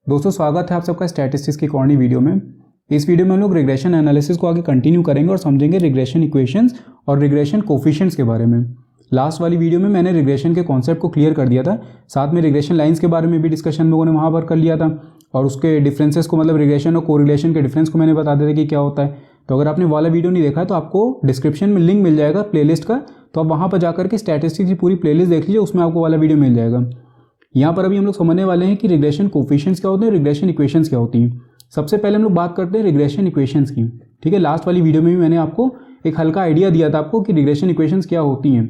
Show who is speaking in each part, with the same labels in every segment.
Speaker 1: दोस्तों स्वागत है आप सबका स्टैटिस्टिक्स की कॉर्नी वीडियो में। इस वीडियो में हम लोग रिग्रेशन एनालिसिस को आगे कंटिन्यू करेंगे और समझेंगे रिग्रेशन इक्वेशंस और रिग्रेशन कोफिशिएंट्स के बारे में। लास्ट वाली वीडियो में मैंने रिग्रेशन के कॉन्सेप्ट को क्लियर कर दिया था, साथ में रिग्रेशन लाइंस के बारे में भी डिस्कशन लोगों ने वहाँ पर कर लिया था और उसके डिफरेंसेस को, मतलब रिग्रेशन और कोरिलेशन के डिफरेंस को मैंने बता दिया था कि क्या होता है। तो अगर आपने वाला वीडियो नहीं देखा है तो आपको डिस्क्रिप्शन में लिंक मिल जाएगा प्लेलिस्ट का, तो आप वहाँ पर जाकर के स्टैटिस्टिक्स की पूरी प्लेलिस्ट देख लीजिए, उसमें आपको वाला वीडियो मिल जाएगा। यहाँ पर अभी हम लोग समझने वाले हैं कि रिग्रेशन कोफिशिएंट्स क्या होते हैं, रिग्रेशन इक्वेशंस क्या होती हैं। सबसे पहले हम लोग बात करते हैं रिग्रेशन इक्वेशंस की। ठीक है, लास्ट वाली वीडियो में भी मैंने आपको एक हल्का आइडिया दिया था आपको कि रिग्रेशन इक्वेशंस क्या होती हैं।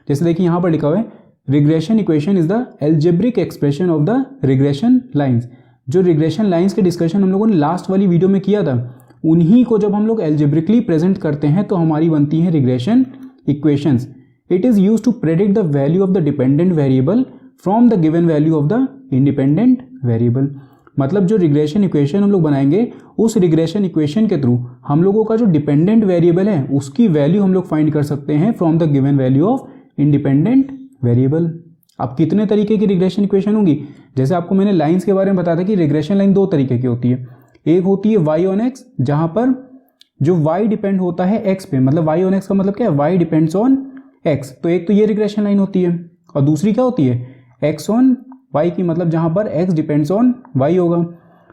Speaker 1: जैसे देखिए यहाँ पर लिखा हुआ है, regression equation is the algebraic expression of the regression lines. जो रिग्रेशन लाइन्स के डिस्कशन हम लोगों ने लास्ट वाली वीडियो में किया था, उन्हीं को जब हम लोग एल्जेब्रिकली प्रेजेंट करते हैं तो हमारी बनती हैं regression equations. It is use to predict the value of the dependent variable from the given value of the independent variable. मतलब जो रिग्रेशन इक्वेशन हम लोग बनाएंगे, उस रिग्रेशन इक्वेशन के थ्रू हम लोगों का जो डिपेंडेंट वेरिएबल है उसकी वैल्यू हम लोग फाइंड कर सकते हैं from the given value of independent variable. अब कितने तरीके की रिग्रेशन इक्वेशन होंगी, जैसे आपको मैंने लाइंस के बारे में बताया था कि रिग्रेशन लाइन दो तरीके की होती है। एक होती है वाई ऑन एक्स, जहां पर जो वाई डिपेंड होता है एक्स पे, मतलब वाई ऑन एक्स का मतलब क्या है, वाई डिपेंड्स ऑन एक्स। तो एक तो ये रिग्रेशन लाइन होती है, और दूसरी क्या होती है, एक्स ऑन वाई की, मतलब जहां पर एक्स डिपेंड्स ऑन वाई होगा।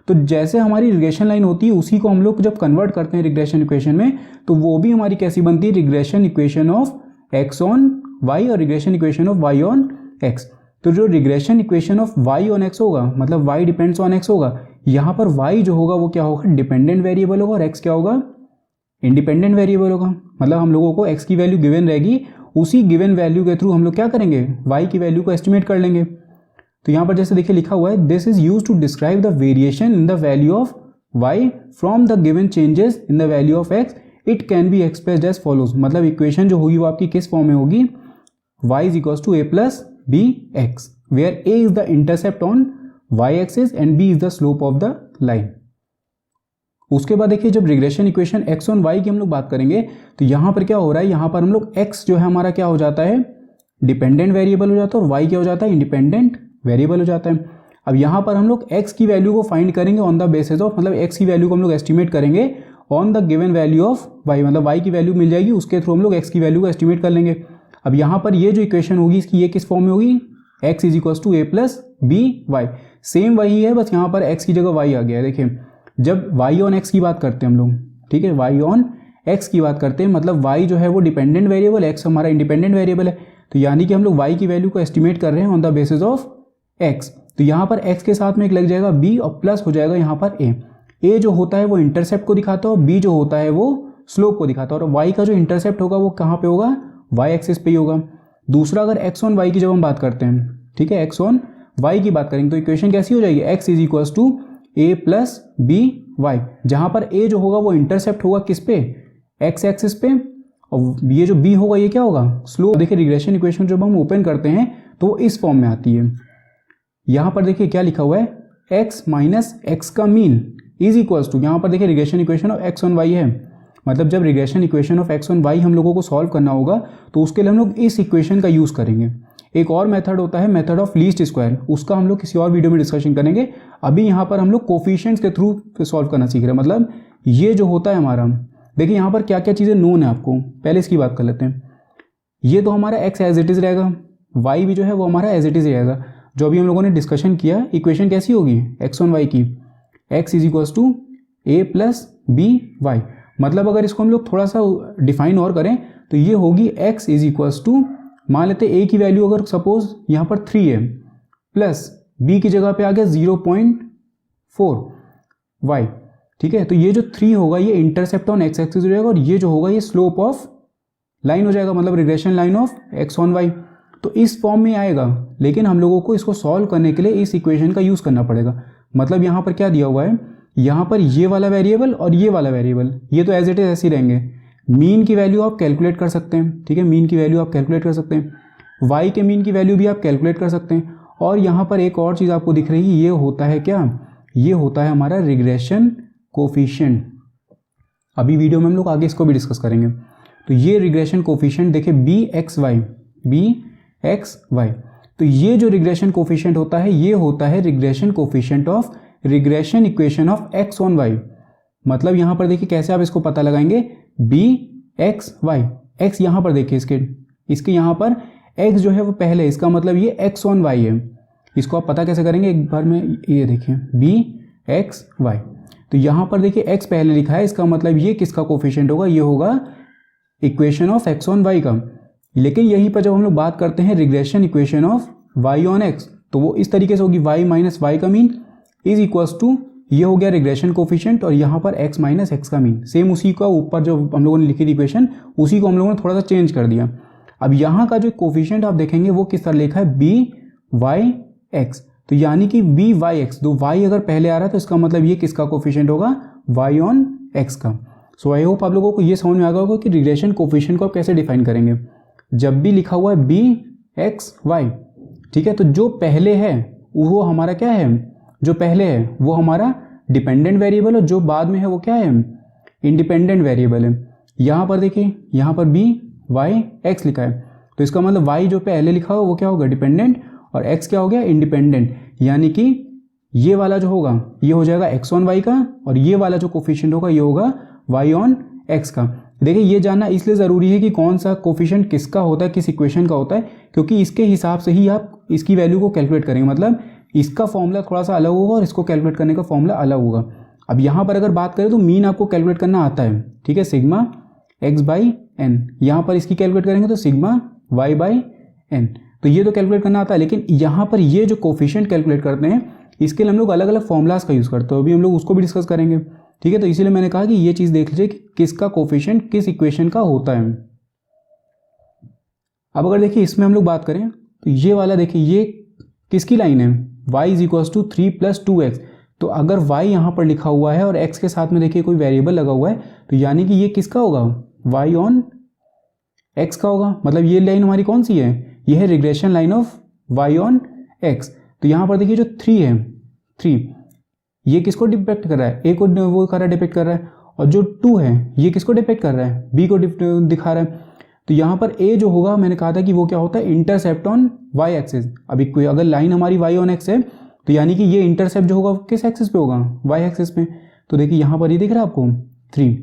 Speaker 1: तो जैसे हमारी रिग्रेशन लाइन होती है उसी को हम लोग जब कन्वर्ट करते हैं रिग्रेशन इक्वेशन में, तो वो भी हमारी कैसी बनती है, regression equation of x on Y और regression equation of Y on x. तो जो regression equation of Y on X होगा, मतलब वाई डिपेंड्स ऑन एक्स होगा, यहाँ पर वाई जो होगा वो क्या होगा, डिपेंडेंट वेरिएबल होगा, और एक्स क्या होगा, इंडिपेंडेंट वेरिएबल होगा। मतलब हम लोगों को एक्स की वैल्यू गिवन रहेगी, उसी गिवन वैल्यू के थ्रू हम लोग क्या करेंगे, वाई की वैल्यू को एस्टिमेट कर लेंगे। तो यहाँ पर जैसे देखिए लिखा हुआ है, this is use to describe the variation in the value of y from the given changes in the value of x. It can be expressed as follows. मतलब इक्वेशन जो होगी वो आपकी किस फॉर्म में होगी, y is equal to a plus b x, where a is the intercept on y axis and b is the slope of the line. उसके बाद देखिए जब regression equation x on y की हम लोग बात करेंगे, तो यहाँ पर क्या हो रहा है, यहाँ पर हम लोग x जो है हमारा क्या हो जाता है, डिपेंडेंट वेरिएबल हो जाता है, और y क्या हो जाता है, इंडिपेंडेंट वेरिएबल हो जाता है। अब यहाँ पर हम लोग x की वैल्यू को फाइंड करेंगे ऑन द बेसिस ऑफ, मतलब x की वैल्यू को हम लोग एस्टिमेट करेंगे on the given value of y, मतलब y की वैल्यू मिल जाएगी, उसके थ्रू हम लोग x की वैल्यू को एस्टिमेट कर लेंगे। अब यहाँ पर ये जो इक्वेशन होगी इसकी ये किस फॉर्म में होगी, x is equal to a plus B y. Same वही है, बस यहाँ पर x की जगह y आ गया है। देखिए जब y ऑन x की बात करते हैं हम लोग, ठीक है, y ऑन x की बात करते हैं, मतलब y जो है वो डिपेंडेंट वेरिएबल, x हमारा इंडिपेंडेंट वेरिएबल है। तो यानी कि हम लोग y की वैल्यू को एस्टिमेट कर रहे हैं on the basis of x। तो यहाँ पर x के साथ में एक लग जाएगा b और प्लस हो जाएगा यहाँ पर a जो होता है वो इंटरसेप्ट को दिखाता है, और b जो होता है वो स्लोप को दिखाता है, और y का जो इंटरसेप्ट होगा वो कहाँ पे होगा, y एक्सिस पे ही होगा। दूसरा अगर x ऑन y की जब हम बात करते हैं, ठीक है, x ऑन y की बात करेंगे तो इक्वेशन कैसी हो जाएगी, x is equal to a plus B y, जहां पर a जो होगा वो इंटरसेप्ट होगा किस पे, x एक्सिस पे, और ये जो b होगा ये क्या होगा, स्लोप। देखिए रिग्रेशन इक्वेशन जब हम ओपन करते हैं तो इस फॉर्म में आती है। यहाँ पर देखिए क्या लिखा हुआ है, x माइनस एक्स का मीन इज इक्वल्स टू, यहाँ पर देखिए regression equation of x on y है। मतलब जब regression equation of x on y हम लोगों को सॉल्व करना होगा तो उसके लिए हम लोग इस इक्वेशन का यूज़ करेंगे। एक और मेथड होता है मेथड ऑफ लीस्ट स्क्वायर, उसका हम लोग किसी और वीडियो में डिस्कशन करेंगे। अभी यहाँ पर हम लोग कोफिशिएंट्स के थ्रू सॉल्व करना सीख रहे हैं। मतलब ये जो होता है हमारा, देखिए यहाँ पर क्या क्या चीज़ें नोन है आपको, पहले इसकी बात कर लेते हैं। ये तो हमारा x एज इट इज़ रहेगा, y भी जो है वो हमारा एज इट इज़ रहेगा। जो अभी हम लोगों ने डिस्कशन किया, इक्वेशन कैसी होगी x ऑन y की, x is equals to a plus B y. मतलब अगर इसको हम लोग थोड़ा सा डिफाइन और करें तो ये होगी x इज इक्वल्स टू, मान लेते a की वैल्यू अगर सपोज यहाँ पर 3 है, प्लस b की जगह पे आ गया 0.4 y, ठीक है। तो ये जो 3 होगा ये इंटरसेप्ट ऑन x एक्सिस हो जाएगा, और ये जो होगा ये स्लोप ऑफ लाइन हो जाएगा, मतलब regression line of x on y। तो इस फॉर्म में आएगा, लेकिन हम लोगों को इसको सॉल्व करने के लिए इस इक्वेशन का यूज़ करना पड़ेगा। मतलब यहाँ पर क्या दिया हुआ है, यहाँ पर ये वाला वेरिएबल और ये वाला वेरिएबल ये तो एज इट इज ऐसे ही रहेंगे। मीन की वैल्यू आप कैलकुलेट कर सकते हैं, ठीक है, मीन की वैल्यू आप कैलकुलेट कर सकते हैं, वाई के मीन की वैल्यू भी आप कैलकुलेट कर सकते हैं। और यहाँ पर एक और चीज़ आपको दिख रही है, ये होता है क्या, ये होता है हमारा रिग्रेशन कोफिशिएंट। अभी वीडियो में हम लोग आगे इसको भी डिस्कस करेंगे। तो ये रिग्रेशन कोफिशिएंट देखिए बी एक्स वाई, तो ये जो रिग्रेशन कोफिशिएंट होता है ये होता है regression coefficient of regression equation of x on y. मतलब यहाँ पर देखिए कैसे आप इसको पता लगाएंगे, बी एक्स वाई, एक्स यहाँ पर देखिए इसके यहाँ पर एक्स जो है वो पहले, इसका मतलब ये एक्स ऑन वाई है। इसको आप पता कैसे करेंगे, एक बार में ये देखिए बी एक्स वाई, तो यहाँ पर देखिए एक्स पहले लिखा है, इसका मतलब ये किसका कोफिशिएंट होगा, ये होगा equation of x on y का। लेकिन यहीं पर जब हम लोग बात करते हैं regression equation of Y on x, तो वो इस तरीके से होगी, वाई माइनस वाई का मीन इज इक्वल्स टू, ये हो गया रिग्रेशन कोफिशिएंट, और यहाँ पर x माइनस एक्स का मीन, सेम उसी का ऊपर जो हम लोगों ने लिखी थी इक्वेशन, उसी को हम लोगों ने थोड़ा सा चेंज कर दिया। अब यहाँ का जो कोफिशिएंट आप देखेंगे वो किस तरह लिखा है, बी वाई एक्स, तो यानी कि बी वाई एक्स, दो वाई अगर पहले आ रहा है तो इसका मतलब ये किसका कोफिशिएंट होगा, वाई ऑन एक्स का। सो आई होप आप लोगों को ये समझ में आ गया होगा कि रिग्रेशन कोफिशिएंट को आप कैसे डिफाइन करेंगे। जब भी लिखा हुआ है बी एक्स वाई, ठीक है, तो जो पहले है वो हमारा क्या है, जो पहले है वो हमारा डिपेंडेंट वेरिएबल, और जो बाद में है वो क्या है, इंडिपेंडेंट वेरिएबल है। यहाँ पर देखिए, यहाँ पर बी वाई एक्स लिखा है, तो इसका मतलब वाई जो पहले लिखा हो वो क्या होगा, डिपेंडेंट, और एक्स क्या हो गया, इंडिपेंडेंट। यानी कि ये वाला जो होगा ये हो जाएगा एक्स ऑन वाई का, और ये वाला जो कोफिशिएंट होगा ये होगा वाई ऑन एक्स का। देखिए ये जानना इसलिए ज़रूरी है कि कौन सा कोफिशिएंट किसका होता है, किस इक्वेशन का होता है, क्योंकि इसके हिसाब से ही आप इसकी वैल्यू को कैलकुलेट करेंगे। मतलब इसका फॉर्मूला थोड़ा सा अलग होगा और इसको कैलकुलेट करने का फॉर्मूला अलग होगा। अब यहाँ पर अगर बात करें तो मीन आपको कैलकुलेट करना आता है, ठीक है, सिग्मा एक्स बाई एन, यहाँ पर इसकी कैलकुलेट करेंगे तो सिग्मा वाई बाई एन, तो ये तो कैलकुलेट करना आता है। लेकिन यहाँ पर ये जो कोफिशिएंट कैलकुलेट करते हैं इसके लिए हम लोग अलग अलग फॉर्मूलाज का यूज़ करते हैं, अभी हम लोग उसको भी डिस्कस करेंगे, ठीक है। तो इसीलिए मैंने कहा कि ये चीज़ देख लीजिए कि किसका कोफिशिएंट किस इक्वेशन का होता है। अब अगर देखिए इसमें हम लोग बात करें तो ये वाला देखिए ये किसकी लाइन है, y is equals to 3 + 2x, तो अगर y यहाँ पर लिखा हुआ है और x के साथ में देखिए कोई वेरिएबल लगा हुआ है, तो यानी कि ये किसका होगा, y ऑन x का होगा। मतलब ये लाइन हमारी कौन सी है, ये है regression line of y on x। तो यहाँ पर देखिए जो 3 है, 3 ये किसको डिपेक्ट कर रहा है, a को वो कर रहा है, डिपेक्ट कर रहा है, और जो 2 है ये किसको डिपेक्ट कर रहा है, b को दिखा रहा है। तो यहाँ पर a जो होगा, मैंने कहा था कि वो क्या होता है, इंटरसेप्ट ऑन y एक्सिस। अभी कोई अगर लाइन हमारी y ऑन x है तो यानी कि ये इंटरसेप्ट जो होगा किस एक्सिस पे होगा, y एक्सिस पे। तो देखिए यहाँ पर ये दिख रहा है आपको 3,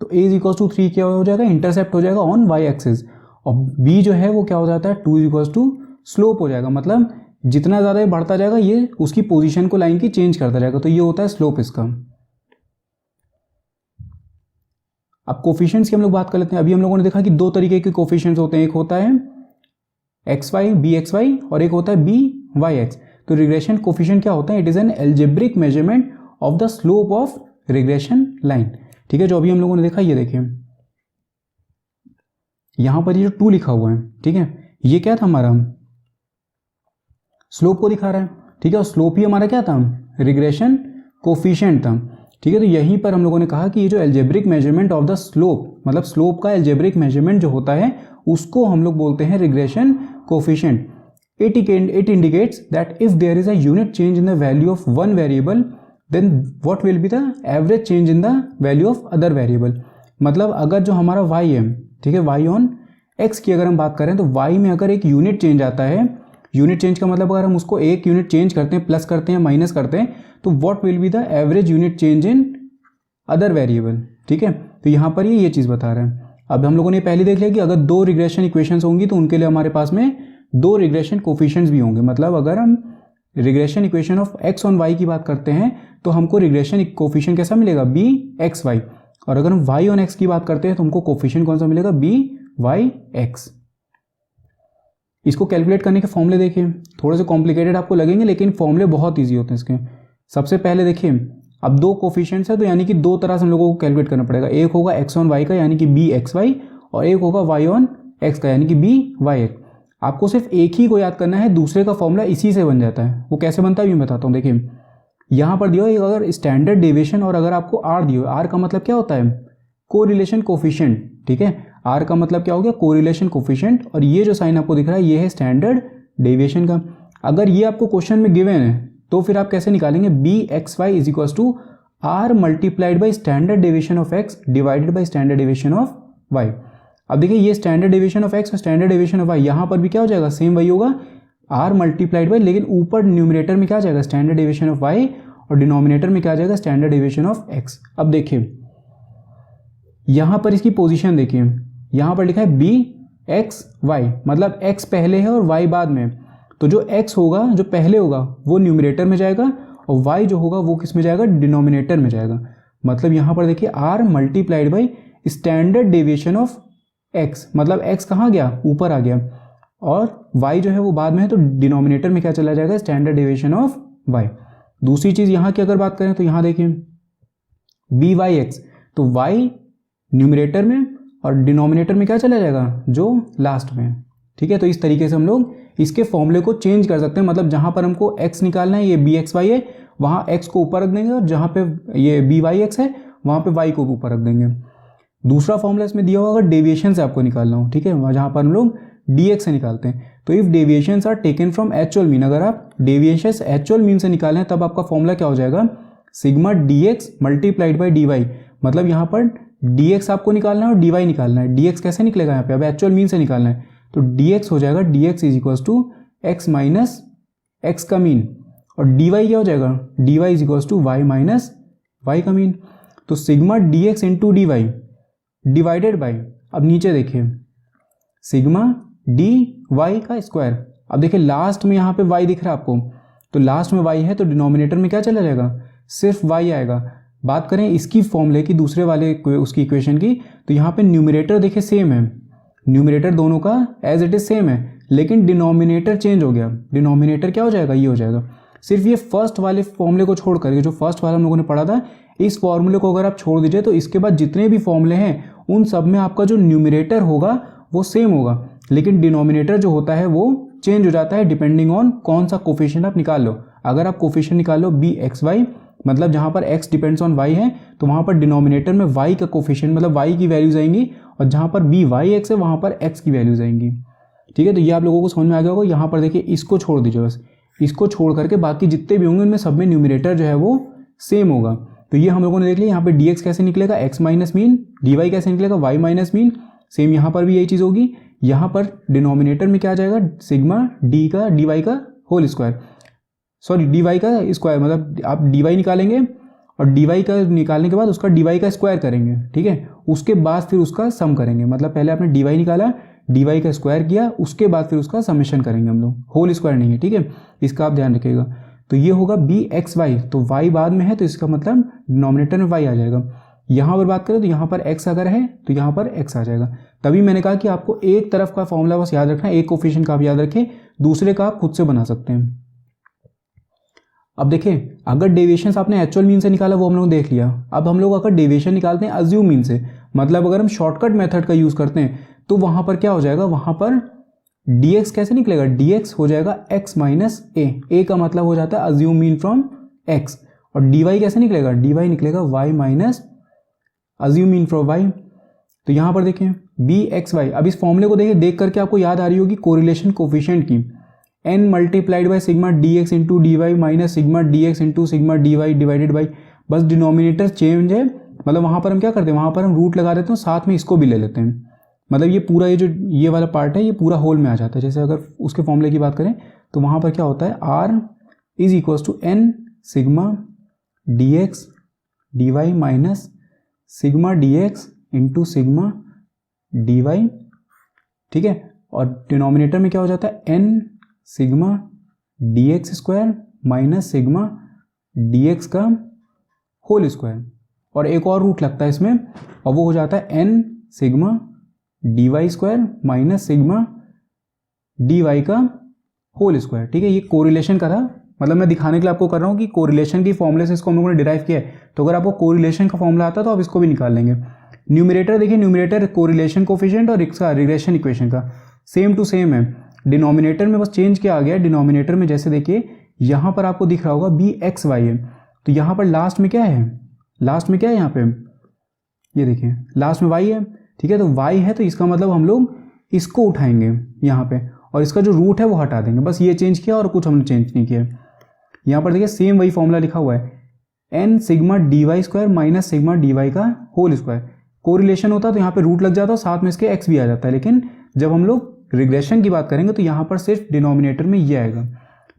Speaker 1: तो a इज इक्वल टू 3 क्या हो जाएगा, इंटरसेप्ट हो जाएगा ऑन y एक्सिस, और b जो है वो क्या हो जाता है, 2 इज इक्वल टू स्लोप हो जाएगा। मतलब जितना ज़्यादा ये बढ़ता जाएगा ये उसकी पोजीशन को लाइन की चेंज करता जाएगा, तो ये होता है स्लोप इसका। अब कोफिशिएंट्स की हम लोग बात कर लेते हैं। अभी हम लोगों ने देखा कि दो तरीके के कोफिशिएंट्स होते हैं, एक होता है x y b x Y, और एक होता है बी वाई एक्स। तो रिग्रेशन कोफिशिएंट क्या होता है, it is an algebraic measurement of the slope of regression line, ठीक है। जो अभी हम लोगों ने देखा, ये देखिए यहाँ पर ये जो 2 लिखा हुआ है, ठीक है, ये क्या था हमारा, स्लोप को दिखा रहा है, ठीक है, और स्लोप ही हमारा क्या था, रिग्रेशन कोफिशिएंट था, ठीक है। तो यहीं पर हम लोगों ने कहा कि ये जो algebraic measurement of the slope, मतलब स्लोप का एल्जेब्रिक मेजरमेंट जो होता है उसको हम लोग बोलते हैं regression coefficient. It indicates that if there is a unit change in the value of one variable then what will be the average change in the value of other variable. मतलब अगर जो हमारा y है, ठीक है, y on x की अगर हम बात करें तो y में अगर एक यूनिट चेंज आता है, यूनिट चेंज का मतलब अगर हम उसको एक यूनिट चेंज करते हैं, प्लस करते हैं, माइनस करते हैं, तो what will be the average unit change in other variable, ठीक है। तो यहाँ पर ये चीज़ बता रहा है। अब हम लोगों ने पहले देख लिया कि अगर 2 रिग्रेशन इक्वेशंस होंगी तो उनके लिए हमारे पास में 2 रिग्रेशन कोफिशिएंट्स भी होंगे। मतलब अगर हम regression equation of x on y की बात करते हैं तो हमको रिग्रेशन कोफिशिएंट कैसा मिलेगा, बी एक्स वाई, और अगर हम वाई ऑन एक्स की बात करते हैं तो हमको कोफिशिएंट कौन सा मिलेगा, बी वाई एक्स। इसको कैलकुलेट करने के फॉर्मूले देखिए, थोड़े से कॉम्प्लिकेटेड आपको लगेंगे लेकिन फॉर्मूले बहुत ईजी होते हैं इसके। सबसे पहले देखिए, अब 2 कोफिशिएंट्स है तो यानी कि 2 तरह से हम लोगों को कैलकुलेट करना पड़ेगा। एक होगा एक्स ऑन वाई का यानी कि बी एक्स वाई, और एक होगा वाई ऑन एक्स का यानी कि बी वाई एक्स। आपको सिर्फ एक ही को याद करना है, दूसरे का फॉर्मूला इसी से बन जाता है। वो कैसे बनता है मैं बताता हूँ। देखिए यहाँ पर दिया हो अगर स्टैंडर्ड डेविएशन, और अगर आपको आर दिया हो, आर का मतलब क्या होता है, कोरिलेशन कोफिशिएंट, ठीक है। आर का मतलब क्या हो गया, कोरिलेशन कोफिशिएंट, और ये जो साइन आपको दिख रहा है ये है स्टैंडर्ड डेविएशन का। अगर ये आपको क्वेश्चन में गिवन है तो फिर आप कैसे निकालेंगे, b x y is equal to r multiplied by standard deviation of x divided by standard deviation of y. अब देखिए ये स्टैंडर्ड डेविएशन ऑफ एक्स और स्टैंडर्ड डेविएशन ऑफ वाई, यहाँ पर भी क्या हो जाएगा, सेम वही होगा। आर मल्टीप्लाइड बाई, लेकिन ऊपर न्यूमरेटर में क्या आ जाएगा स्टैंडर्ड डेविएशन ऑफ वाई और डिनोमिनेटर में क्या आ जाएगा स्टैंडर्ड डेविएशन ऑफ एक्स। अब देखिए यहाँ पर इसकी पोजीशन देखिए, यहाँ पर लिखा है बी एक्स वाई, मतलब x पहले है और y बाद में। तो जो x होगा जो पहले होगा वो न्यूमरेटर में जाएगा और y जो होगा वो किस में जाएगा डिनोमिनेटर में जाएगा। मतलब यहाँ पर देखिए r multiplied by standard deviation of x, मतलब x कहाँ गया ऊपर आ गया और y जो है वो बाद में है, तो डिनोमिनेटर में क्या चला जाएगा स्टैंडर्ड डेविएशन ऑफ y। दूसरी चीज़ यहाँ की अगर बात करें तो यहाँ देखिए बी वाई एक्स, तो y न्यूमरेटर में और डिनोमिनेटर में क्या चला जाएगा जो लास्ट में। ठीक है, तो इस तरीके से हम लोग इसके फॉर्मूले को चेंज कर सकते हैं। मतलब जहाँ पर हमको x निकालना है, ये बी एक्स वाई है, वहाँ x को ऊपर रख देंगे और जहाँ पे ये बी वाई एक्स है वहाँ पे y को ऊपर रख देंगे। दूसरा फॉर्मूला इसमें दिया होगा अगर डेविएशन से आपको निकालना हो, ठीक है, जहाँ पर हम लोग dx से निकालते हैं। तो if deviations are taken from actual mean, अगर आप डेविएशंस एक्चुअल मीन से निकालें तब आपका फॉर्मूला क्या हो जाएगा sigma dx multiplied by dy। मतलब यहाँ पर dx आपको निकालना है और dy निकालना है। dx कैसे निकलेगा यहाँ पे, अब एक्चुअल मीन से निकालना है, तो dx हो जाएगा dx is equals to x minus x का मीन, और dy क्या हो जाएगा dy is equals to y minus y का मीन। तो sigma dx into dy divided by, अब नीचे देखिए सिग्मा dy का स्क्वायर। अब देखिए लास्ट में यहाँ पे y दिख रहा है आपको, तो लास्ट में y है तो डिनोमिनेटर में क्या चला जाएगा सिर्फ y आएगा। बात करें इसकी फॉर्मूले की दूसरे वाले उसकी इक्वेशन की, तो यहाँ पे न्यूमरेटर देखिए सेम है, न्यूमरेटर दोनों का एज इट इज सेम है, लेकिन डिनोमिनेटर चेंज हो गया। डिनोमिनेटर क्या हो जाएगा ये हो जाएगा। सिर्फ ये फर्स्ट वाले फॉर्मूले को छोड़ करके, जो फर्स्ट वाला हम लोगों ने पढ़ा था, इस फॉर्मूले को अगर आप छोड़ दीजिए तो इसके बाद जितने भी फॉर्मूले हैं उन सब में आपका जो न्यूमरेटर होगा वो सेम होगा, लेकिन डिनोमिनेटर जो होता है वो चेंज हो जाता है डिपेंडिंग ऑन कौन सा कोफिशिएंट आप निकाल लो। अगर आप कोफिशिएंट निकाल लो बी एक्स वाई, मतलब जहाँ पर x डिपेंड्स ऑन y है, तो वहाँ पर डिनोमिनेटर में y का कोफिशिएंट मतलब y की वैल्यूज आएंगी, और जहाँ पर बी वाई एक्स है वहाँ पर x की वैल्यूज आएंगी। ठीक है, तो ये आप लोगों को समझ में आ गया होगा। यहाँ पर देखिए इसको छोड़ दीजिए, बस इसको छोड़ करके बाकी जितने भी होंगे उनमें सब में न्यूमरेटर जो है वो सेम होगा। तो ये हम लोगों ने देख लिया। यहाँ पे dx कैसे निकलेगा x माइनस मीन, dy कैसे निकलेगा y माइनस मीन, सेम यहाँ पर भी यही चीज़ होगी। यहाँ पर डिनोमिनेटर में क्या आ जाएगा सिग्मा डी का dy का होल स्क्वायर, सॉरी dy का स्क्वायर, मतलब आप dy निकालेंगे और dy का निकालने के बाद उसका dy का स्क्वायर करेंगे। ठीक है, उसके बाद फिर उसका सम करेंगे, मतलब पहले आपने dy निकाला, dy का स्क्वायर किया, उसके बाद फिर उसका समेशन करेंगे हम लोग, होल स्क्वायर नहीं है। ठीक है, इसका आप ध्यान रखिएगा। तो ये होगा बी एक्स वाई, तो y बाद में है तो इसका मतलब डिनोमिनेटर में y आ जाएगा। यहाँ पर बात करें तो यहाँ पर x अगर है तो यहाँ पर x आ जाएगा। तभी मैंने कहा कि आपको एक तरफ का फॉर्मूला बस याद रखना है, एक कोफिशिएंट का आप याद रखें, दूसरे का आप खुद से बना सकते हैं। अब देखिए अगर डेविएशंस आपने एक्चुअल मीन से निकाला वो हम लोग देख लिया। अब हम लोग अगर डेविएशन निकालते हैं अज्यूम मीन से, मतलब अगर हम शॉर्टकट मेथड का यूज़ करते हैं, तो वहाँ पर क्या हो जाएगा, वहाँ पर dx कैसे निकलेगा, dx हो जाएगा x माइनस ए का मतलब हो जाता है अज्यूम मीन फ्रॉम x, और dy कैसे निकलेगा, dy निकलेगा y minus assume mean from y। तो यहाँ पर देखें बी एक्स वाई। अब इस फॉर्मूले को देखिए, देख करके आपको याद आ रही होगी कोरिलेशन कोफिशिएंट की, n multiplied by sigma dx into d y minus sigma dx into sigma dy divided by, बस डिनोमिनेटर चेंज है, मतलब वहाँ पर हम क्या करते हैं, वहाँ पर हम रूट लगा देते हैं, साथ में इसको भी ले लेते हैं, मतलब ये पूरा ये जो ये वाला पार्ट है ये पूरा होल में आ जाता है। जैसे अगर उसके फॉर्मूले की बात करें तो वहाँ पर क्या होता है, r is equals to n sigma dx dy minus sigma dx into sigma dy। ठीक है, और डिनोमिनेटर में क्या हो जाता है n sigma dx square minus sigma dx का होल स्क्वायर, और एक और रूट लगता है इसमें, और वो हो जाता है n sigma dy square minus sigma dy का होल स्क्वायर। ठीक है, ये कोरिलेशन का था, मतलब मैं दिखाने के लिए आपको कर रहा हूँ कि कोरिलेशन की फॉर्मूले से इसको हम लोगों ने डिराइव किया है। तो अगर आपको कोरिलेशन का फॉर्मूला आता है तो आप इसको भी निकाल लेंगे। न्यूमरेटर देखिए, न्यूमरेटर कोरिलेशन कोफिशिएंट और इसका रिग्रेशन इक्वेशन का सेम टू सेम है। डिनोमिनेटर में बस चेंज क्या आ गया, डिनोमिनेटर में जैसे देखिए यहाँ पर आपको दिख रहा होगा बी एक्स वाई है, तो यहाँ पर लास्ट में क्या है, लास्ट में क्या है, यहाँ पे ये देखिए लास्ट में y है। ठीक है, तो y है तो इसका मतलब हम लोग इसको उठाएंगे यहाँ पे, और इसका जो रूट है वो हटा देंगे, बस ये चेंज किया और कुछ हमने चेंज नहीं किया। यहाँ पर देखिए सेम वही फॉर्मूला लिखा हुआ है, n sigma dy square minus sigma dy का होल स्क्वायर। कोरिलेशन होता तो यहाँ पे रूट लग जाता और साथ में इसके x भी आ जाता है, लेकिन जब हम लोग रिग्रेशन की बात करेंगे तो यहाँ पर सिर्फ डिनोमिनेटर में ये आएगा।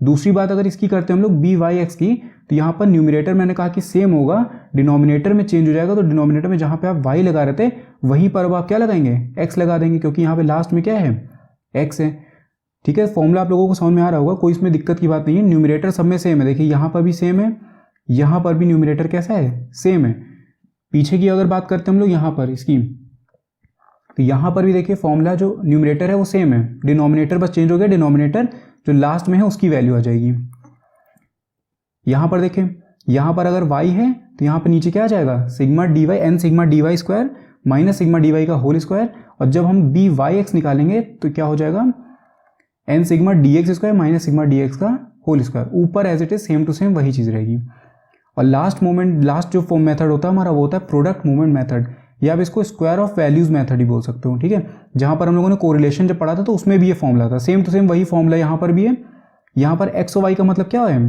Speaker 1: दूसरी बात अगर इसकी करते हैं हम लोग बी वाई एक्स की, तो यहाँ पर न्यूमिनेटर मैंने कहा कि सेम होगा, डिनोमिनेटर में चेंज हो जाएगा। तो डिनोमिनेटर में जहाँ पे आप वाई लगा रहे थे वहीं पर अब आप क्या लगाएंगे, एक्स लगा देंगे, क्योंकि यहाँ पे लास्ट में क्या है, एक्स है। ठीक है, फॉर्मूला आप लोगों को समझ में आ रहा होगा, कोई इसमें दिक्कत की बात नहीं है। न्यूमिनेटर सब में सेम है, देखिए यहाँ पर भी सेम है, यहाँ पर भी न्यूमिनेटर कैसा है, सेम है। पीछे की अगर बात करते हैं हम लोग यहाँ पर इसकी, तो यहाँ पर भी देखिए फॉर्मूला जो न्यूमिनेटर है वो सेम है, डिनोमिनेटर बस चेंज हो गया, डिनोमिनेटर जो लास्ट में है उसकी वैल्यू आ जाएगी। यहाँ पर देखें, यहाँ पर अगर y है तो यहाँ पर नीचे क्या आ जाएगा, sigma d y n sigma d y square minus sigma d y का होल स्क्वायर, और जब हम बी वाई एक्स निकालेंगे तो क्या हो जाएगा, n sigma d x square minus sigma d x का होल स्क्वायर। ऊपर as it is same to same वही चीज़ रहेगी। और लास्ट जो फॉर्म मेथड होता है हमारा वो होता है प्रोडक्ट मूवमेंट मेथड, या आप इसको स्क्वायर ऑफ वैल्यूज मेथड ही बोल सकते हो। ठीक है, जहाँ पर हम लोगों ने कोरिलेशन जब पढ़ा था तो उसमें भी ये फॉर्मूला था, सेम टू सेम वही फॉर्मूला यहाँ पर भी है। यहाँ पर एक्स और वाई का मतलब क्या है,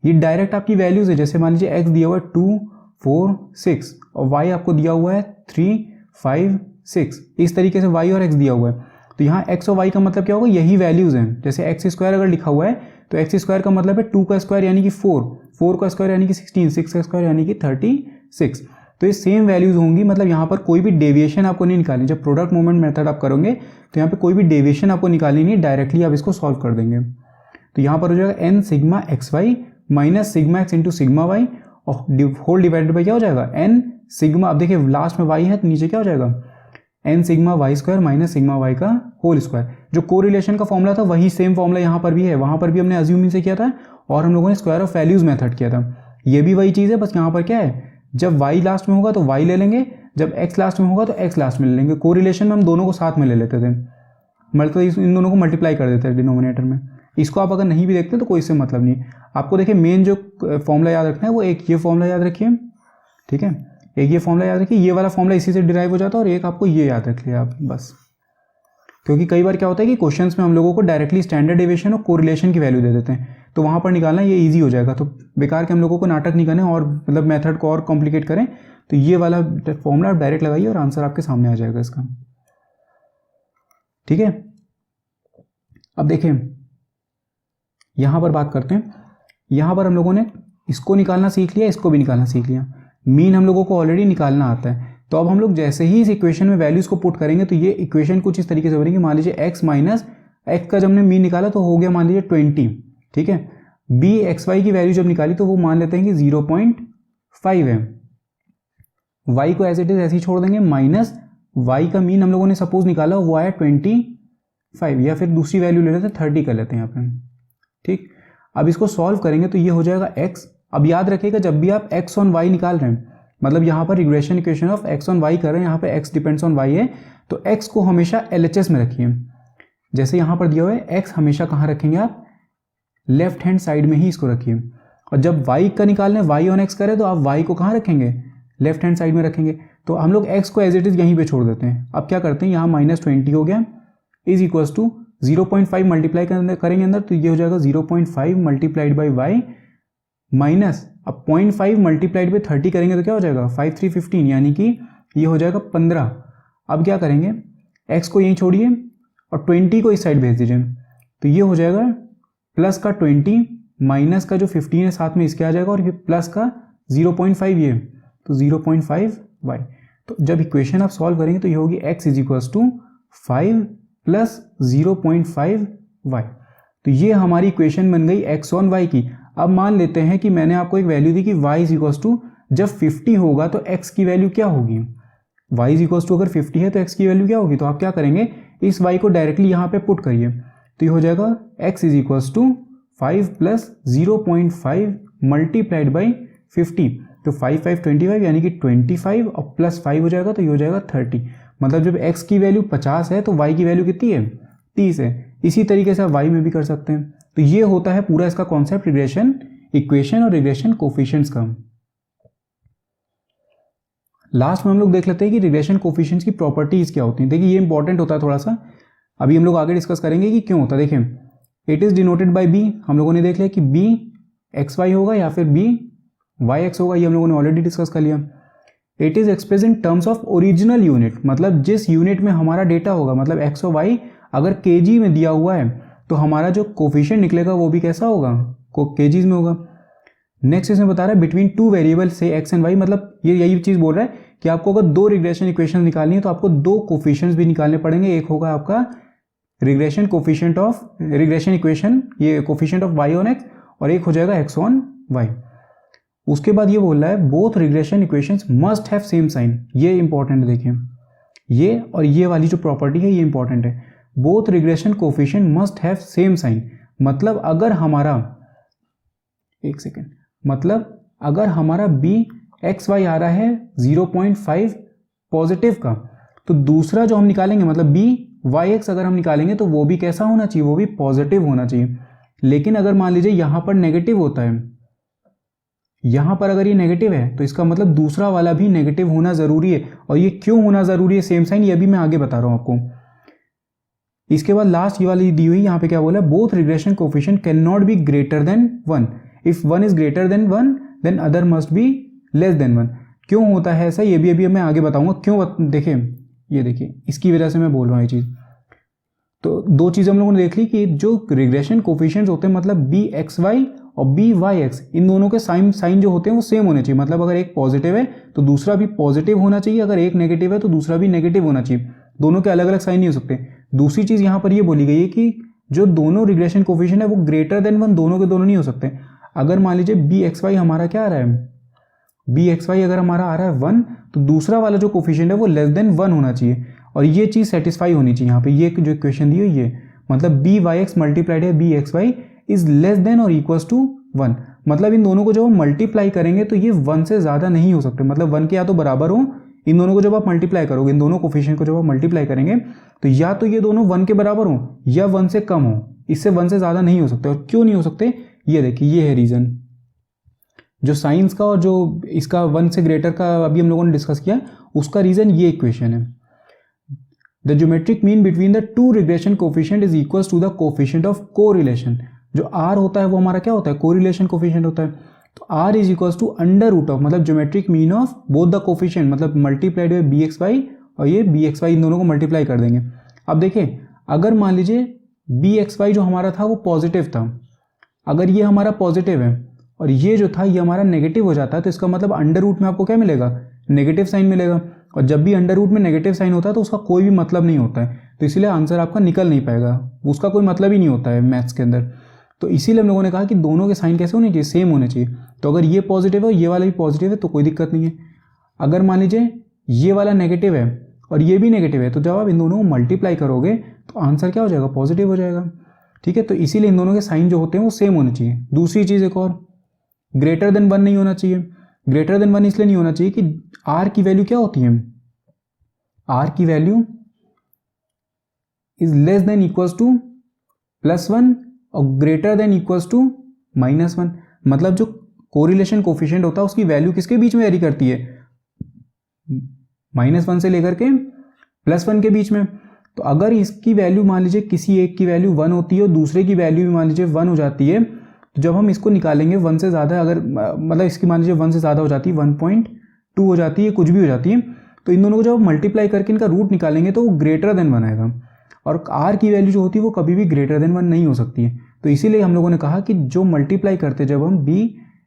Speaker 1: ये डायरेक्ट आपकी वैल्यूज है। जैसे मान लीजिए एक्स दिया हुआ है 2 4 6 और वाई आपको दिया हुआ है 3 5 6, इस तरीके से वाई और एक्स दिया हुआ है। तो यहाँ एक्स और वाई का मतलब क्या होगा, यही वैल्यूज हैं। जैसे एक्स स्क्वायर अगर लिखा हुआ है तो एक्स स्क्वायर का मतलब है 2 का स्क्वायर यानी कि 4, 4 का स्क्वायर यानी कि 16, 6 का स्क्वायर यानी कि 36। तो ये सेम वैल्यूज होंगी, मतलब यहाँ पर कोई भी डेविएशन आपको नहीं निकालनी। जब प्रोडक्ट मूवमेंट मेथड आप करोगे तो यहाँ पे कोई भी डेविएशन आपको निकालनी नहीं, डायरेक्टली आप इसको सॉल्व कर देंगे। तो यहाँ पर हो जाएगा n sigma x y minus sigma x into sigma y और होल डिवाइडेड बाई क्या हो जाएगा, एन सिग्मा, अब देखिए लास्ट में वाई है तो नीचे क्या हो जाएगा, n sigma y square minus sigma y का होल स्क्वायर। जो कोरिलेशन का फॉर्मूला था वही सेम फॉर्मूला यहाँ पर भी है, वहाँ पर भी हमने अज्यूमिंग से किया था और हम लोगों ने स्क्वायर ऑफ वैल्यूज मेथड किया था। ये भी वही चीज़ है, बस यहाँ पर क्या है, जब y लास्ट में होगा तो y ले लेंगे, जब x लास्ट में होगा तो x लास्ट में ले लेंगे। कोरिलेशन में हम दोनों को साथ में ले लेते थे, मतलब इन दोनों को मल्टीप्लाई कर देते हैं डिनोमिनेटर में। इसको आप अगर नहीं भी देखते तो कोई इससे मतलब नहीं। आपको देखिए मेन जो फॉर्मूला याद रखना है वो एक ये फॉर्मूला याद रखिए, ठीक है, एक ये फॉर्मूला याद रखिए, ये वाला फॉर्मूला इसी से डिराइव हो जाता है, और एक आपको ये याद रख लिया आप बस। क्योंकि कई बार क्या होता है कि क्वेश्चंस में हम लोगों को डायरेक्टली स्टैंडर्ड डेविएशन और कोरिलेशन की वैल्यू दे देते हैं, तो वहाँ पर निकालना ये इजी हो जाएगा। तो बेकार के हम लोगों को नाटक नहीं करने और मतलब मेथड को और कॉम्प्लिकेट करें, तो ये वाला फॉर्मूला डायरेक्ट लगाइए और आंसर आपके सामने आ जाएगा इसका। ठीक है, अब देखिए यहाँ पर बात करते हैं। यहाँ पर हम लोगों ने इसको निकालना सीख लिया, इसको भी निकालना सीख लिया। मीन हम लोगों को ऑलरेडी निकालना आता है। तो अब हम लोग जैसे ही इस इक्वेशन में वैल्यूज को पुट करेंगे तो ये इक्वेशन कुछ इस तरीके से बनेगी। मान लीजिए x माइनस एक्स का जब हमने मीन निकाला तो हो गया मान लीजिए 20, ठीक है। b एक्स वाई की वैल्यू जब निकाली तो वो मान लेते हैं कि 0.5 है। y को एज इट इज ऐसे ही छोड़ देंगे, माइनस y का मीन हम लोगों ने सपोज निकाला वो आया 25, या फिर दूसरी वैल्यू ले लेते हैं 30 कर लेते हैं यहाँ पे, ठीक। अब इसको सॉल्व करेंगे तो ये हो जाएगा x। अब याद रखिएगा जब भी आप x ऑन y निकाल रहे हैं, मतलब यहाँ पर regression equation of x on y कर रहे हैं, यहाँ पे x डिपेंड्स ऑन y है, तो x को हमेशा LHS में रखिए। जैसे यहाँ पर दिया हुआ है x हमेशा कहाँ रखेंगे आप, लेफ्ट हैंड साइड में ही इसको रखिए। और जब y का निकालना है, y ऑन x करें तो आप y को कहाँ रखेंगे, लेफ्ट हैंड साइड में रखेंगे। तो हम लोग x को एज इट इज यहीं पे छोड़ देते हैं। अब क्या करते हैं, यहाँ -20 हो गया इज इक्वल्स टू 0.5 मल्टीप्लाई करेंगे अंदर, तो ये हो जाएगा 0.5 मल्टीप्लाइड बाई y माइनस, अब 0.5 मल्टीप्लाइड बाई 30 करेंगे तो क्या हो जाएगा 5 3 15, यानी कि ये हो जाएगा 15। अब क्या करेंगे, x को यहीं छोड़िए और 20 को इस साइड भेज दीजिए, तो ये हो जाएगा प्लस का 20 माइनस का जो 15 है साथ में इसके आ जाएगा, और ये प्लस का 0.5 ये, तो 0.5 y। तो जब इक्वेशन आप सॉल्व करेंगे तो ये होगी x is equals to 5 plus 0.5 y। तो ये हमारी इक्वेशन बन गई x ऑन y की। अब मान लेते हैं कि मैंने आपको एक वैल्यू दी कि y इज इक्वल्स टू जब 50 होगा तो x की वैल्यू क्या होगी, y इज इक्वल्स टू अगर 50 है तो x की वैल्यू क्या होगी। तो आप क्या करेंगे, इस y को डायरेक्टली यहाँ पे पुट करिए, तो ये हो जाएगा x is equals to 5 plus 0.5 multiplied by 50, तो 5 5 25 यानी कि 25 और प्लस 5 हो जाएगा तो ये हो जाएगा 30। मतलब जब x की वैल्यू 50 है तो y की वैल्यू कितनी है, 30 है। इसी तरीके से आप y में भी कर सकते हैं। तो ये होता है पूरा इसका कॉन्सेप्ट रिग्रेशन इक्वेशन और रिग्रेशन कोफिशिएंट्स का। लास्ट में हम लोग देख लेते हैं कि रिग्रेशन कोफिशिएंट्स की प्रॉपर्टीज क्या होती हैं। देखिए ये इंपॉर्टेंट होता है थोड़ा सा, अभी हम लोग आगे डिस्कस करेंगे कि क्यों होता है। देखिए it is denoted by b, हम लोगों ने देख लिया कि b एक्स वाई होगा या फिर b वाई एक्स होगा, ये हम लोगों ने ऑलरेडी डिस्कस कर लिया। It is express in terms of original unit, मतलब जिस यूनिट में हमारा डेटा होगा, मतलब एक्स और वाई अगर केजी में दिया हुआ है तो हमारा जो कोफिशिएंट निकलेगा वो भी कैसा होगा, केजीज में होगा। नेक्स्ट इसमें बता रहा है बिटवीन टू वेरिएबल से एक्स एंड वाई, मतलब ये यही चीज़ बोल रहा है कि आपको अगर दो रिग्रेशन इक्वेशन निकालनी है तो आपको दो कोफिशिएंट्स भी निकालने पड़ेंगे। एक होगा आपका regression coefficient of regression equation, ये coefficient of Y on X, और एक हो जाएगा एक्स ऑन वाई। उसके बाद ये बोल रहा है both regression equations must have same sign. ये इंपॉर्टेंट है, देखिए ये और ये वाली जो प्रॉपर्टी है ये इंपॉर्टेंट है। Both regression coefficient must have same sign, मतलब अगर हमारा, एक सेकेंड, मतलब अगर हमारा बी एक्स वाई आ रहा है 0.5 पॉजिटिव का, तो दूसरा जो हम निकालेंगे मतलब बी वाई एक्स अगर हम निकालेंगे तो वो भी कैसा होना चाहिए, वो भी पॉजिटिव होना चाहिए। लेकिन अगर मान लीजिए यहां पर नेगेटिव होता है, यहां पर अगर ये नेगेटिव है तो इसका मतलब दूसरा वाला भी नेगेटिव होना जरूरी है। और ये क्यों होना जरूरी है सेम साइन, ये भी मैं आगे बता रहा हूं आपको। इसके बाद लास्ट ये वाली दी हुई यहां पे क्या बोला, both regression coefficient can not be greater than 1, if 1 is greater than 1 then other must be less than 1। क्यों होता है ऐसा, ये भी अभी मैं आगे बताऊंगा क्यों। देखिए ये देखिए इसकी वजह से मैं बोल रहा हूँ ये चीज़। तो दो चीज़ हम लोगों ने देख ली कि जो रिग्रेशन कोफिशिएंट्स होते हैं मतलब बी एक्स वाई और बी वाई एक्स, इन दोनों के साइन जो होते हैं वो सेम होने चाहिए। मतलब अगर एक पॉजिटिव है तो दूसरा भी पॉजिटिव होना चाहिए, अगर एक नेगेटिव है तो दूसरा भी नेगेटिव होना चाहिए। दोनों के अलग अलग साइन नहीं हो सकते। दूसरी चीज़ यहाँ पर ये बोली गई है कि जो दोनों रिग्रेशन कोफिशिएंट है वो ग्रेटर देन 1 दोनों के दोनों नहीं हो सकते। अगर मान लीजिए बी एक्स वाई हमारा क्या आ रहा है, बी एक्स वाई अगर हमारा आ रहा है 1, तो दूसरा वाला जो कोफिशिएंट है वो लेस देन 1 होना चाहिए, और ये चीज़ सेटिस्फाई होनी चाहिए। यहाँ पे ये जो इक्वेशन दी हुई है मतलब बी वाई एक्स मल्टीप्लाइड है b x y is less than और इक्वल्स टू 1, मतलब इन दोनों को जब हम मल्टीप्लाई करेंगे तो ये 1 से ज़्यादा नहीं हो सकते। मतलब 1 के या तो बराबर हो, इन दोनों को जब आप मल्टीप्लाई करोगे, इन दोनों कोफिशिएंट को जब आप मल्टीप्लाई करेंगे तो या तो ये दोनों 1 के बराबर हो या 1 से कम हो, इससे 1 से ज़्यादा नहीं हो सकते। और क्यों नहीं हो सकते ये देखिए, ये है रीज़न। जो साइंस का और जो इसका 1 से ग्रेटर का अभी हम लोगों ने डिस्कस किया, उसका रीज़न ये इक्वेशन है। The geometric mean between the two regression coefficient is equals to the coefficient of correlation. जो आर होता है वो हमारा क्या होता है, कोरिलेशन कोफिशिएंट होता है। तो R is equals to under root of, मतलब geometric mean of both the coefficient, मतलब multiplied by B x Y और ये बी एक्स वाई, इन दोनों को मल्टीप्लाई कर देंगे। अब देखिए अगर मान लीजिए बी एक्स वाई जो हमारा था वो पॉजिटिव था, अगर ये हमारा पॉजिटिव है और ये जो था ये हमारा नेगेटिव हो जाता है, तो इसका मतलब अंडर रूट में आपको क्या मिलेगा, नेगेटिव साइन मिलेगा। और जब भी अंडर रूट में नेगेटिव साइन होता है तो उसका कोई भी मतलब नहीं होता है, तो इसीलिए आंसर आपका निकल नहीं पाएगा, उसका कोई मतलब ही नहीं होता है मैथ्स के अंदर। तो इसीलिए हम लोगों ने कहा कि दोनों के साइन कैसे होने चाहिए, सेम होने चाहिए। तो अगर ये पॉजिटिव है और ये वाला भी पॉजिटिव है तो कोई दिक्कत नहीं है। अगर मान लीजिए ये वाला नेगेटिव है और ये भी नेगेटिव है, तो जब आप इन दोनों को मल्टीप्लाई करोगे तो आंसर क्या हो जाएगा, पॉजिटिव हो जाएगा। ठीक है, तो इसीलिए इन दोनों के साइन जो होते हैं वो सेम होने चाहिए। दूसरी चीज़ एक और, ग्रेटर देन 1 नहीं होना चाहिए। ग्रेटर देन 1 इसलिए नहीं होना चाहिए कि आर की वैल्यू क्या होती है, आर की value is less than equals to +1 और ग्रेटर देन इक्वल्स टू -1। मतलब जो कोरिलेशन कोफिशिएंट होता है उसकी वैल्यू किसके बीच में वेरी करती है, -1 से लेकर के +1 के बीच में। तो अगर इसकी वैल्यू मान लीजिए किसी एक की वैल्यू 1 होती है और दूसरे की वैल्यू भी मान लीजिए 1 हो जाती है, तो जब हम इसको निकालेंगे 1 से ज़्यादा, अगर मतलब इसकी मान लीजिए 1 से ज़्यादा हो जाती है, 1.2 हो जाती है, कुछ भी हो जाती है, तो इन दोनों को जब मल्टीप्लाई करके इनका रूट निकालेंगे तो वो ग्रेटर देन 1 आएगा। और आर की वैल्यू जो होती है वो कभी भी ग्रेटर देन 1 नहीं हो सकती है। तो इसीलिए हम लोगों ने कहा कि जो मल्टीप्लाई करते जब हम B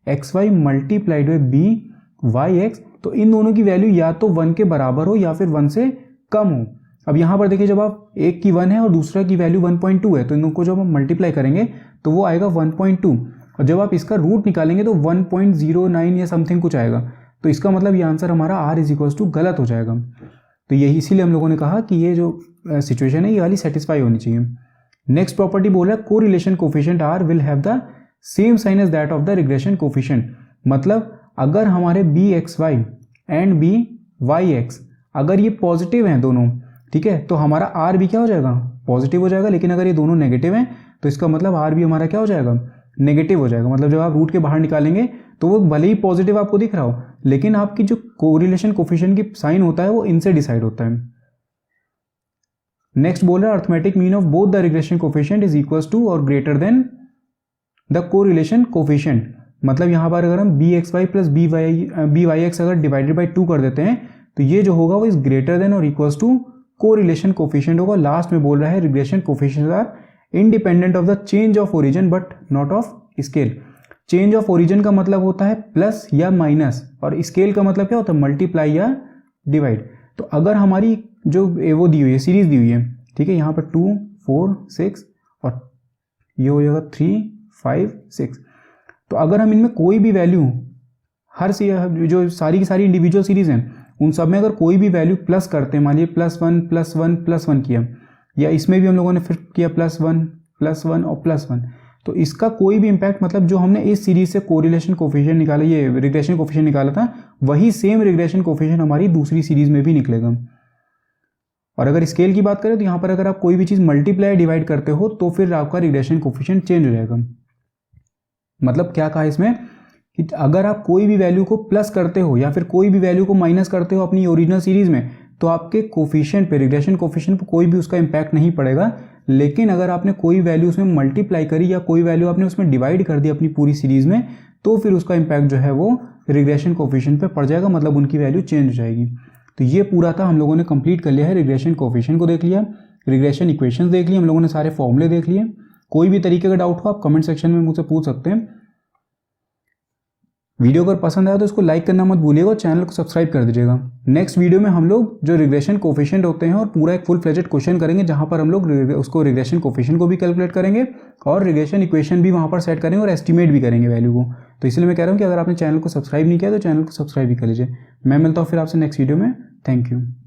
Speaker 1: x y multiplied by b Y x, तो इन दोनों की वैल्यू या तो 1 के बराबर हो या फिर 1 से कम हो। अब यहाँ पर देखिए जब आप एक की 1 है और दूसरा की वैल्यू 1.2 है, तो इन दोनों को जब हम मल्टीप्लाई करेंगे तो वो आएगा 1.2, और जब आप इसका रूट निकालेंगे तो 1.09 या समथिंग कुछ आएगा। तो इसका मतलब ये आंसर हमारा आर इज इक्वल्स टू गलत हो जाएगा। तो यही इसीलिए हम लोगों ने कहा कि ये जो सिचुएशन है ये वाली सेटिस्फाई होनी चाहिए। नेक्स्ट प्रॉपर्टी बोल रहा है correlation coefficient r will have the same sign as that of the regression coefficient. मतलब अगर हमारे b x y and b Y x अगर ये पॉजिटिव हैं दोनों, ठीक है, तो हमारा आर भी क्या हो जाएगा, पॉजिटिव हो जाएगा। लेकिन अगर ये दोनों नेगेटिव हैं तो इसका मतलब आर भी हमारा क्या हो जाएगा, नेगेटिव हो जाएगा। मतलब जब आप रूट के बाहर निकालेंगे तो वो भले ही पॉजिटिव आपको दिख रहा हो, लेकिन आपकी जो कोरिलेशन कोफिशिएंट की साइन होता है वो इनसे डिसाइड होता है। नेक्स्ट बोल रहा है arithmetic mean of both the regression coefficient is equals to और greater than the correlation coefficient. मतलब यहाँ पर अगर हम B x Y plus B Y x अगर डिवाइडेड बाई 2 कर देते हैं तो ये जो होगा वो इज ग्रेटर देन और इक्वल्स टू कोरिलेशन कोफिशिएंट होगा। लास्ट में बोल रहा है regression coefficients are independent of the change of origin but not of scale. Change of origin का मतलब होता है प्लस या माइनस, और स्केल का मतलब क्या होता है मल्टीप्लाई या डिवाइड। तो अगर हमारी जो वो दी हुई है सीरीज दी हुई है, ठीक है, यहाँ पर 2 4 6 और ये हो जाएगा 3 5 6, तो अगर हम इनमें कोई भी वैल्यू हर जो सारी की सारी इंडिविजुअल सीरीज हैं उन सब में अगर कोई भी वैल्यू प्लस करते हैं, मान लीजिए +1 किया, या इसमें भी हम लोगों ने फिर किया +1 और +1, तो इसका कोई भी इम्पैक्ट, मतलब जो हमने इस सीरीज से कोरिलेशन कोफिशिएंट निकाला, ये रिग्रेशन कोफिशिएंट निकाला था, वही सेम रिग्रेशन कोफिशिएंट हमारी दूसरी सीरीज में भी निकलेगा। और अगर स्केल की बात करें तो यहाँ पर अगर आप कोई भी चीज़ मल्टीप्लाई डिवाइड करते हो तो फिर आपका रिग्रेशन कोफिशिएंट चेंज हो जाएगा। मतलब क्या कहा इसमें कि अगर आप कोई भी वैल्यू को प्लस करते हो या फिर कोई भी वैल्यू को माइनस करते हो अपनी ओरिजिनल सीरीज में, तो आपके कोफिशिएंट पे, रिग्रेशन कोफिशिएंट पे कोई भी उसका इम्पैक्ट नहीं पड़ेगा। लेकिन अगर आपने कोई वैल्यू उसमें मल्टीप्लाई करी या कोई वैल्यू आपने उसमें डिवाइड कर दी अपनी पूरी सीरीज में, तो फिर उसका इम्पैक्ट जो है वो रिग्रेशन कोफिशिएंट पे पड़ जाएगा, मतलब उनकी वैल्यू चेंज हो जाएगी। तो ये पूरा था, हम लोगों ने कंप्लीट कर लिया है। रिग्रेशन कोफिशिएंट को देख लिया, रिग्रेशन इक्वेशंस देख लिए, हम लोगों ने सारे फॉर्मूले देख लिए। कोई भी तरीके का डाउट हो आप कमेंट सेक्शन में मुझसे पूछ सकते हैं। वीडियो अगर पसंद आया तो इसको लाइक करना मत भूलिएगा और चैनल को सब्सक्राइब कर दीजिएगा। नेक्स्ट वीडियो में हम लोग जो रिग्रेशन कोफिशिएंट होते हैं और पूरा एक फुल फ्लेजेड क्वेश्चन करेंगे, जहां पर हम लोग उसको रिग्रेशन कोफिशिएंट को भी कैलकुलेट करेंगे और रिग्रेशन इक्वेशन भी वहां पर सेट करेंगे और एस्टिमेट भी करेंगे वैल्यू को। तो इसलिए मैं कह रहा हूं कि अगर आपने चैनल को सब्सक्राइब नहीं किया तो चैनल को सब्सक्राइब भी कर लीजिए। मैं मिलता हूँ फिर आपसे नेक्स्ट वीडियो में। Thank you.